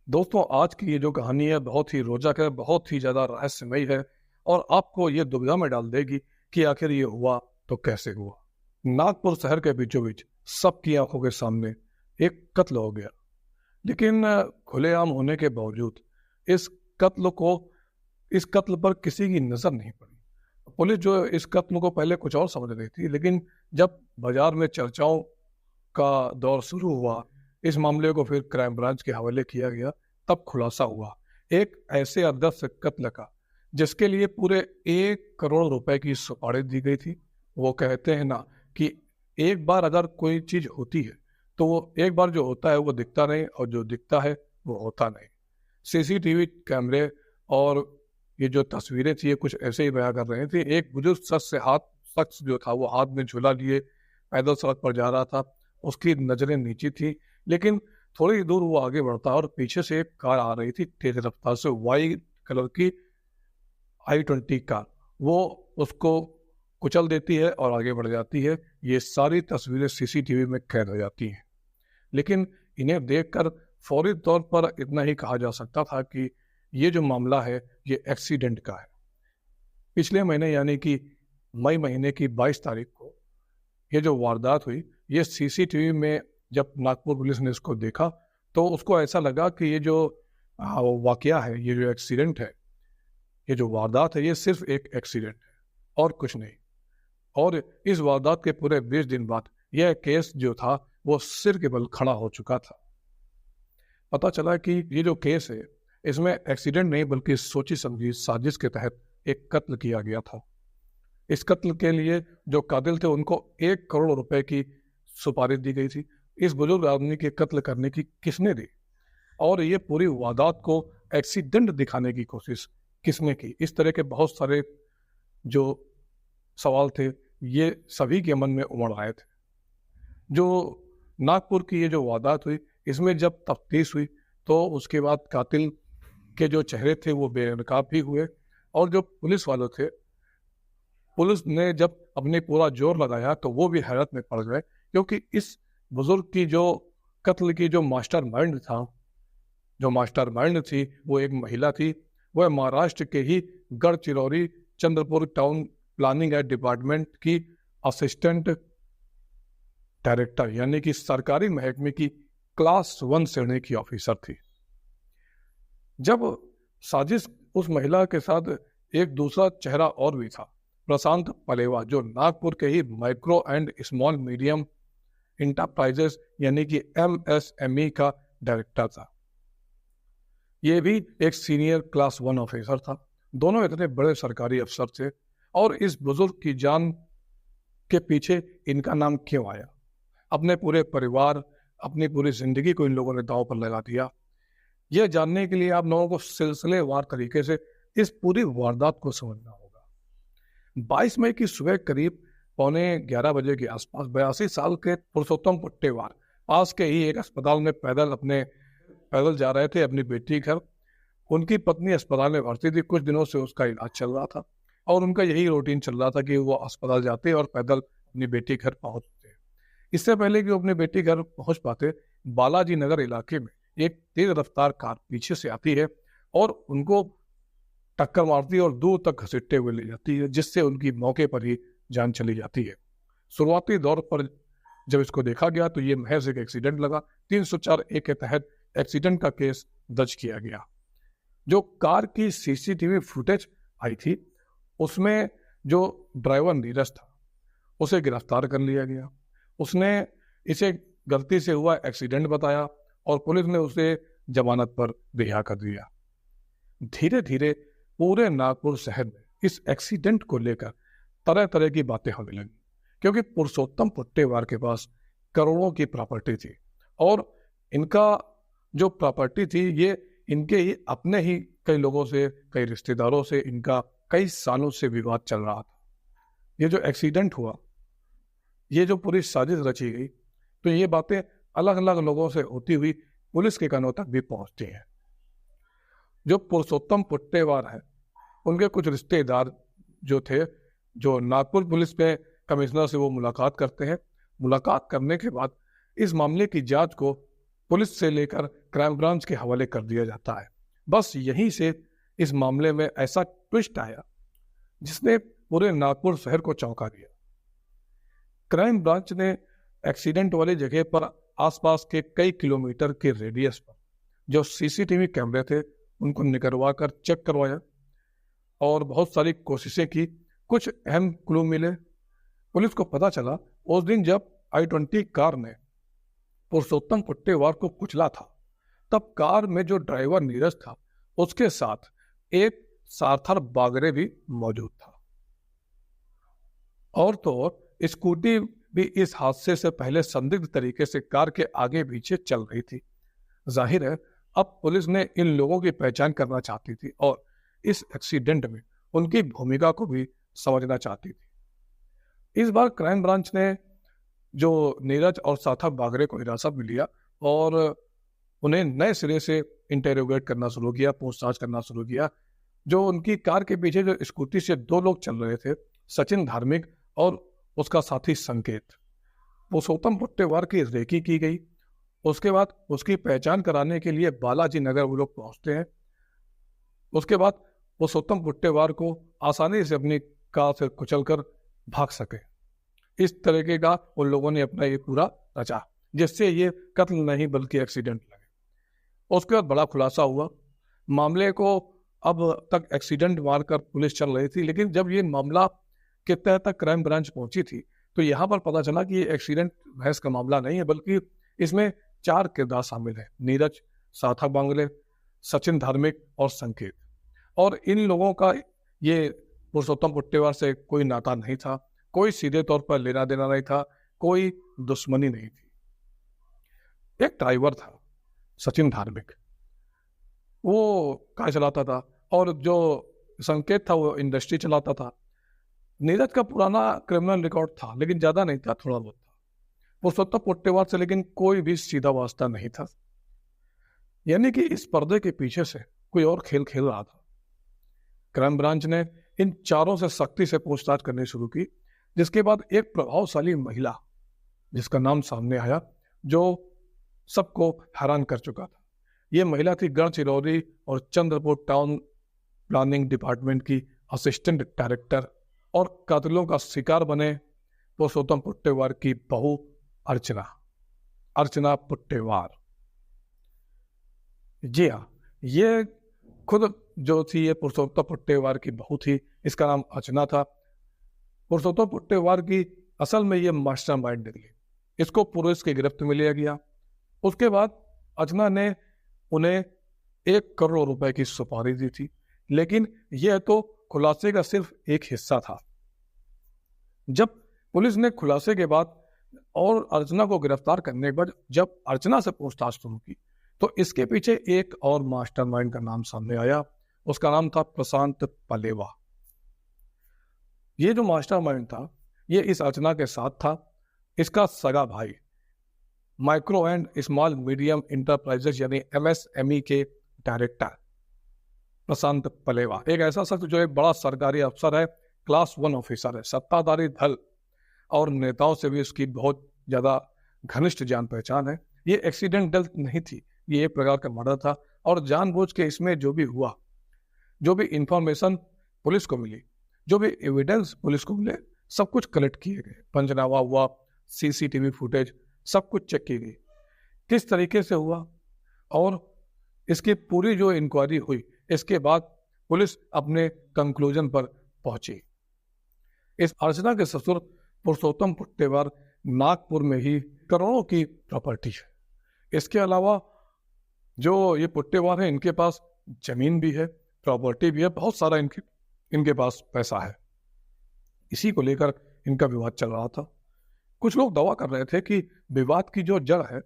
दोस्तों, आज की ये जो कहानी है बहुत ही रोचक है, बहुत ही ज्यादा रहस्यमयी है और आपको ये दुविधा में डाल देगी कि आखिर ये हुआ तो कैसे हुआ। नागपुर शहर के बीचों बीच सबकी आंखों के सामने एक कत्ल हो गया, लेकिन खुलेआम होने के बावजूद इस कत्ल को इस कत्ल पर किसी की नजर नहीं पड़ी। पुलिस जो इस कत्ल को पहले कुछ और समझ रही थी, लेकिन जब बाजार में चर्चाओं का दौर शुरू हुआ, इस मामले को फिर क्राइम ब्रांच के हवाले किया गया, तब खुलासा हुआ एक ऐसे अदृश्य कत्ल का जिसके लिए पूरे 1 करोड़ रुपए की सुपारी दी गई थी। वो कहते हैं ना कि एक बार अगर कोई चीज होती है तो वो एक बार जो होता है वो दिखता नहीं, और जो दिखता है वो होता नहीं। सीसीटीवी कैमरे और ये जो तस्वीरें थी ये कुछ ऐसे ही बयां कर रहे थे। एक बुजुर्ग शख्स जो था वो हाथ में झूला लिए पैदल सड़क पर जा रहा था। उसकी नजरें नीची थी, लेकिन थोड़ी दूर वो आगे बढ़ता है और पीछे से एक कार आ रही थी तेज रफ्तार से, वाइट कलर की i20 कार। वो उसको कुचल देती है और आगे बढ़ जाती है। ये सारी तस्वीरें सीसीटीवी में कैद हो जाती हैं, लेकिन इन्हें देखकर फौरी तौर पर इतना ही कहा जा सकता था कि ये जो मामला है ये एक्सीडेंट का है। पिछले महीने यानी कि मई महीने की 22 तारीख को ये जो वारदात हुई, ये सीसीटीवी में जब नागपुर पुलिस ने इसको देखा तो उसको ऐसा लगा कि ये जो वाकया है, ये जो एक्सीडेंट है, ये जो वारदात है, ये सिर्फ एक एक्सीडेंट है और कुछ नहीं। और इस वारदात के पूरे 20 दिन बाद यह केस जो था वो सिर के बल खड़ा हो चुका था। पता चला कि ये जो केस है इसमें एक्सीडेंट नहीं बल्कि सोची समझी साजिश के तहत एक कत्ल किया गया था। इस कत्ल के लिए जो कातिल थे उनको 1 करोड़ रुपए की सुपारी दी गई थी। इस बुजुर्ग आदमी के कत्ल करने की किसने दी, और ये पूरी वारदात को एक्सीडेंट दिखाने की कोशिश किसने की? इस तरह के बहुत सारे जो सवाल थे ये सभी के मन में उमड़ आए थे। जो नागपुर की ये जो वारदात हुई, इसमें जब तफ्तीश हुई तो उसके बाद कातिल के जो चेहरे थे वो बेनकाब भी हुए, और जो पुलिस वाले थे, पुलिस ने जब अपने पूरा जोर लगाया तो वो भी हैरत में पड़ गए, क्योंकि इस बुजुर्ग की जो कत्ल की जो मास्टरमाइंड थी वो एक महिला थी। वह महाराष्ट्र के ही Gadchiroli Chandrapur town planning and department की असिस्टेंट डायरेक्टर यानी कि सरकारी महकमे की क्लास 1 श्रेणी की ऑफिसर थी। जब साजिश उस महिला के साथ एक दूसरा चेहरा और भी था, प्रशांत पलेवा, जो नागपुर के ही micro and small medium enterprises यानी कि MSME का डायरेक्टर था। ये भी एक सीनियर क्लास 1 ऑफिसर था। दोनों इतने बड़े सरकारी अफसर थे, और इस बुजुर्ग की जान के पीछे इनका नाम क्यों आया? अपने पूरे परिवार, अपनी पूरी जिंदगी को इन लोगों ने दांव पर लगा दिया। यह जानने के लिए आप लोगों को सिलसिलेवार तरीके से इस पूरी वारदात को समझना होगा। 22 मई की सुबह करीब 11:15 बजे के आसपास 82 साल के पुरुषोत्तम पुट्टेवार पास के ही एक अस्पताल में पैदल जा रहे थे अपनी बेटी घर। उनकी पत्नी अस्पताल में भर्ती थी, कुछ दिनों से उसका इलाज चल रहा था, और उनका यही रूटीन चल रहा था कि वो अस्पताल जाते और पैदल अपनी बेटी घर पहुंचते। इससे पहले कि वो अपनी बेटी घर पहुंच पाते, बालाजी नगर इलाके में एक तेज रफ्तार कार पीछे से आती है और उनको टक्कर मारती है और दूर तक घसीटते हुए ले जाती है, जिससे उनकी मौके पर ही जान चली जाती है। शुरुआती दौर पर जब इसको देखा गया तो ये महज एक एक्सीडेंट लगा। 304A के तहत एक्सीडेंट का केस दर्ज किया गया। जो कार की सीसीटीवी फुटेज आई थी उसमें जो ड्राइवर नीरज था उसे गिरफ्तार कर लिया गया। उसने इसे गलती से हुआ एक्सीडेंट बताया और पुलिस ने उसे जमानत पर रिहा कर दिया। धीरे धीरे पूरे नागपुर शहर में इस एक्सीडेंट को लेकर तरह तरह की बातें होने लगी, क्योंकि पुरुषोत्तम पुट्टेवार के पास करोड़ों की प्रॉपर्टी थी, और इनका जो प्रॉपर्टी थी ये इनके ही अपने ही कई लोगों से, कई रिश्तेदारों से इनका कई सालों से विवाद चल रहा था। ये जो एक्सीडेंट हुआ, ये जो पूरी साजिश रची गई, तो ये बातें अलग अलग लोगों से होती हुई पुलिस के कानों तक भी पहुंचती हैं। जो पुरुषोत्तम पुट्टेवार है, उनके कुछ रिश्तेदार जो थे, जो नागपुर पुलिस में कमिश्नर से वो मुलाकात करते हैं। मुलाकात करने के बाद इस मामले की जांच को पुलिस से लेकर क्राइम ब्रांच के हवाले कर दिया जाता है। बस यहीं से इस मामले में ऐसा ट्विस्ट आया जिसने पूरे नागपुर शहर को चौंका दिया। क्राइम ब्रांच ने एक्सीडेंट वाली जगह पर आसपास के कई किलोमीटर के रेडियस पर जो सीसीटीवी कैमरे थे उनको निकलवा कर चेक करवाया और बहुत सारी कोशिशें की। कुछ अहम क्लू मिले। पुलिस को पता चला उस दिन जब I-20 कार ने पुरुषोत्तम पुट्टेवार को कुचला था, तब कार में जो ड्राइवर नीरज था उसके साथ एक सार्थर बागरे भी मौजूद था। और तो और स्कूटी भी इस हादसे से पहले संदिग्ध तरीके से कार के आगे पीछे चल रही थी। जाहिर है अब पुलिस ने इन लोगों की पहचान करना चाहती थी और इस एक्सीडेंट में उनकी भूमिका को भी समझना चाहती थी। इस बार क्राइम ब्रांच ने जो नीरज और सार्थक बागरे को हिरासत में लिया और उन्हें नए सिरे से इंटेरोगेट करना शुरू किया, पूछताछ करना शुरू किया। जो उनकी कार के पीछे जो स्कूटी से दो लोग चल रहे थे, सचिन धार्मिक और उसका साथी संकेत, पुरुषोत्तम पुट्टेवार की रेकी की गई। उसके बाद उसकी पहचान कराने के लिए बालाजी नगर वो लोग पहुंचते हैं। उसके बाद पुरुषोत्तम पुट्टेवार को आसानी से अपनी कार से कुचलकर भाग सके। इस तरीके का उन लोगों ने अपना ये पूरा रचा जिससे ये कत्ल नहीं बल्कि एक्सीडेंट लगे। उसके बाद बड़ा खुलासा हुआ। मामले को अब तक एक्सीडेंट मारकर पुलिस चल रही थी, लेकिन जब ये मामला के तह तक क्राइम ब्रांच पहुंची थी तो यहाँ पर पता चला कि ये एक्सीडेंट बहस का मामला नहीं है, बल्कि इसमें 4 किरदार शामिल है: नीरज, सार्थक बागरे, सचिन धार्मिक और संकेत। और इन लोगों का ये पुरुषोत्तम पुट्टेवार से कोई नाता नहीं था, कोई सीधे तौर पर लेना देना नहीं था, कोई दुश्मनी नहीं थी। एक ड्राइवर था सचिन धार्मिक, वो कार चलाता था, और जो संकेत था वो इंडस्ट्री चलाता था। नीरज का पुराना क्रिमिनल रिकॉर्ड था लेकिन ज्यादा नहीं था, थोड़ा बहुत था। पुरुषोत्तम पुट्टेवार से लेकिन कोई भी सीधा वास्ता नहीं था। यानी कि इस पर्दे के पीछे से कोई और खेल खेल रहा था। क्राइम ब्रांच ने इन चारों से सख्ती से पूछताछ करनी शुरू की, जिसके बाद एक प्रभावशाली महिला जिसका नाम सामने आया जो सबको हैरान कर चुका था। यह महिला थी गढ़चिरौली और चंद्रपुर टाउन प्लानिंग डिपार्टमेंट की असिस्टेंट डायरेक्टर और कातिलों का शिकार बने पुरुषोत्तम पुट्टेवार की बहू अर्चना पुट्टेवार। जी हाँ, ये खुद जो थी ये पुरुषोत्तम पुट्टेवार की बहू थी। इसका नाम अर्चना था। पुरुषोत्तम पुट्टेवार की असल में ये मास्टरमाइंड निकली। इसको पुलिस की गिरफ्त में लिया गया। उसके बाद अर्चना ने उन्हें 1 करोड़ रुपए की सुपारी दी थी, लेकिन यह तो खुलासे का सिर्फ एक हिस्सा था। जब पुलिस ने खुलासे के बाद और अर्चना को गिरफ्तार करने के बाद जब अर्चना से पूछताछ शुरू की तो इसके पीछे एक और मास्टरमाइंड का नाम सामने आया। उसका नाम था प्रशांत पलेवा। ये जो मास्टरमाइंड था ये इस अर्चना के साथ था। इसका सगा भाई micro and small medium enterprises यानी MSME के डायरेक्टर प्रशांत पलेवा, एक ऐसा शख्स जो एक बड़ा सरकारी अफसर है, क्लास 1 ऑफिसर है, सत्ताधारी दल और नेताओं से भी उसकी बहुत ज्यादा घनिष्ठ जान पहचान है। ये एक्सीडेंटल नहीं थी, ये एक प्रकार का मर्डर था और जानबूझ के इसमें जो भी हुआ, जो भी इंफॉर्मेशन पुलिस को मिली, जो भी एविडेंस पुलिस को मिले, सब कुछ कलेक्ट किए गए। पंचनामा हुआ, CCTV फुटेज सब कुछ चेक की गई, किस तरीके से हुआ। और इसकी पूरी जो इंक्वायरी हुई, इसके बाद पुलिस अपने कंक्लूजन पर पहुंची। इस अर्चना के ससुर पुरुषोत्तम पुट्टेवार नागपुर में ही करोड़ों की प्रॉपर्टी है। इसके अलावा जो ये पुट्टेवार है इनके पास जमीन भी है, प्रॉपर्टी भी है, बहुत सारा इनके पास पैसा है। इसी को लेकर इनका विवाद चल रहा था। कुछ लोग दावा कर रहे थे कि विवाद की जो जड़ है,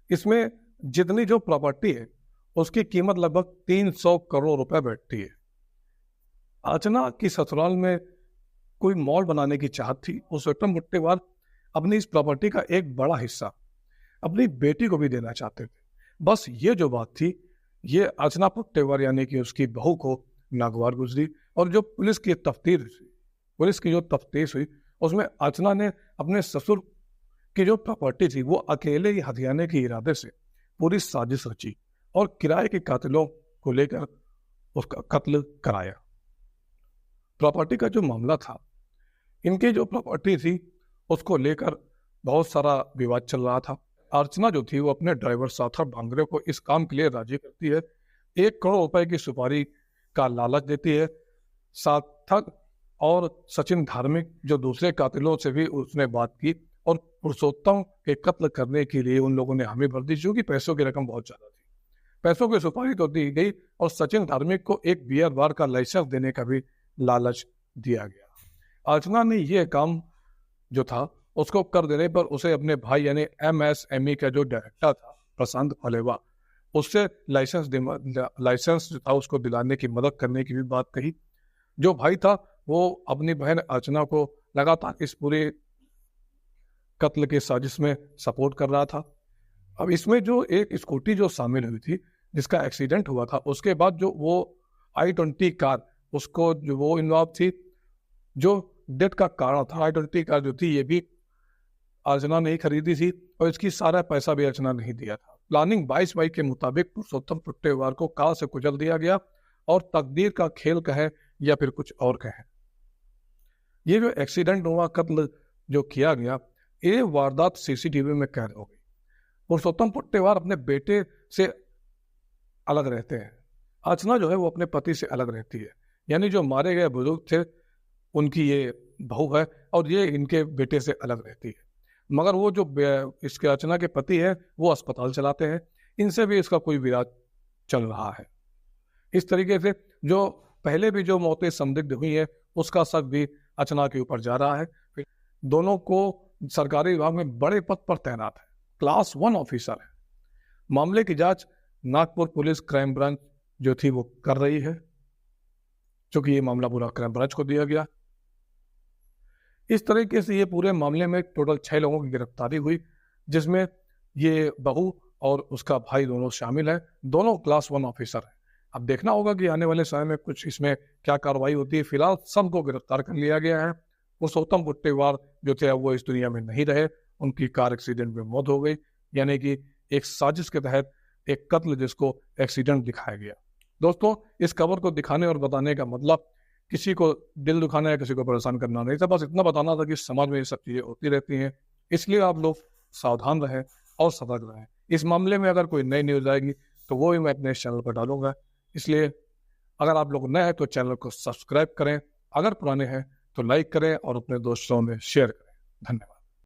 इसमें जितनी जो प्रॉपर्टी है उसकी कीमत लगभग 300 करोड़ रुपए बैठती है। अर्चना की ससुराल में कोई मॉल बनाने की चाहत थी। पुरुषोत्तम पुट्टेवार अपनी इस प्रॉपर्टी का एक बड़ा हिस्सा अपनी बेटी को भी देना चाहते थे। बस ये जो बात थी, ये अर्चना पुट्टेवार यानी कि उसकी बहू को नागवार गुजरी। और जो पुलिस की जो तफ्तीश हुई उसमें अर्चना ने अपने ससुर की जो प्रॉपर्टी थी वो अकेले ही हथियाने के इरादे से पूरी साजिश रची और किराए के कातिलों को लेकर उसका कत्ल कराया। प्रॉपर्टी का जो मामला था, इनकी जो प्रॉपर्टी थी उसको लेकर बहुत सारा विवाद चल रहा था। अर्चना जो थी वो अपने ड्राइवर सार्थक भांगरे को इस काम के लिए राजी करती है। 1 करोड़ रुपए की सुपारी का लालच देती है। सार्थक और सचिन धार्मिक जो दूसरे कातिलों से भी उसने बात की और पुरुषोत्तम के कत्ल करने के लिए उन लोगों ने हामी भर दी, क्योंकि पैसों की रकम बहुत ज्यादा थी। पैसों की सुपारी तो दी गई और सचिन धार्मिक को एक बियर बार का लाइसेंस देने का भी लालच दिया गया। अर्चना ने यह काम जो था उसको कर देने पर उसे अपने भाई यानी MSME का जो डायरेक्टर था प्रशांत फलेवा, उससे लाइसेंस जो था उसको दिलाने की मदद करने की भी बात कही। जो भाई था वो अपनी बहन अर्चना को लगातार इस पूरे कत्ल के साजिश में सपोर्ट कर रहा था। अब इसमें जो एक स्कूटी जो शामिल हुई थी जिसका एक्सीडेंट हुआ था, उसके बाद जो वो I-20 कार उसको जो वो इन्वॉल्व थी, जो डेथ का कारण था I-20 कार जो थी ये भी अर्चना ने ही खरीदी थी और इसकी सारा पैसा भी अर्चना नहीं दिया था। प्लानिंग 22 मई के मुताबिक पुरुषोत्तम पुट्टेवार को कार से कुचल दिया गया और तकदीर का खेल कहे या फिर कुछ और कहे, ये जो एक्सीडेंट हुआ, कत्ल जो किया गया, ये वारदात CCTV में कैद हो गई। पुरुषोत्तम पुट्टेवार अपने बेटे से अलग रहते हैं, अर्चना जो है वो अपने पति से अलग रहती है, यानी जो मारे गए बुजुर्ग थे उनकी ये बहू है और ये इनके बेटे से अलग रहती है। मगर वो जो इसके अर्चना के पति है वो अस्पताल चलाते हैं, इनसे भी इसका कोई विवाद चल रहा है। इस तरीके से जो पहले भी जो मौतें संदिग्ध हुई है उसका शक भी अर्चना के ऊपर जा रहा है। फिर दोनों को सरकारी विभाग में बड़े पद पर तैनात है, क्लास 1 ऑफिसर है। मामले की जांच नागपुर पुलिस क्राइम ब्रांच जो थी वो कर रही है, क्योंकि ये मामला पूरा क्राइम ब्रांच को दिया गया। इस तरीके से ये पूरे मामले में टोटल 6 लोगों की गिरफ्तारी हुई, जिसमें ये बहू और उसका भाई दोनों शामिल है। दोनों क्लास 1 ऑफिसर हैं। अब देखना होगा कि आने वाले समय में कुछ इसमें क्या कार्रवाई होती है। फिलहाल सबको गिरफ्तार कर लिया गया है। पुरुषोत्तम पुट्टेवार जो थे वो इस दुनिया में नहीं रहे, उनकी कार एक्सीडेंट में मौत हो गई, यानी कि एक साजिश के तहत एक कत्ल जिसको एक्सीडेंट दिखाया गया। दोस्तों, इस खबर को दिखाने और बताने का मतलब किसी को दिल दुखाना या किसी को परेशान करना नहीं था, बस इतना बताना था कि समाज में ये सब चीजें होती रहती हैं, इसलिए आप लोग सावधान रहें और सतर्क रहें। इस मामले में अगर कोई नई न्यूज आएगी तो वो भी मैं अपने चैनल पर डालूंगा, इसलिए अगर आप लोग नए हैं तो चैनल को सब्सक्राइब करें, अगर पुराने हैं तो लाइक करें और अपने दोस्तों में शेयर करें। धन्यवाद।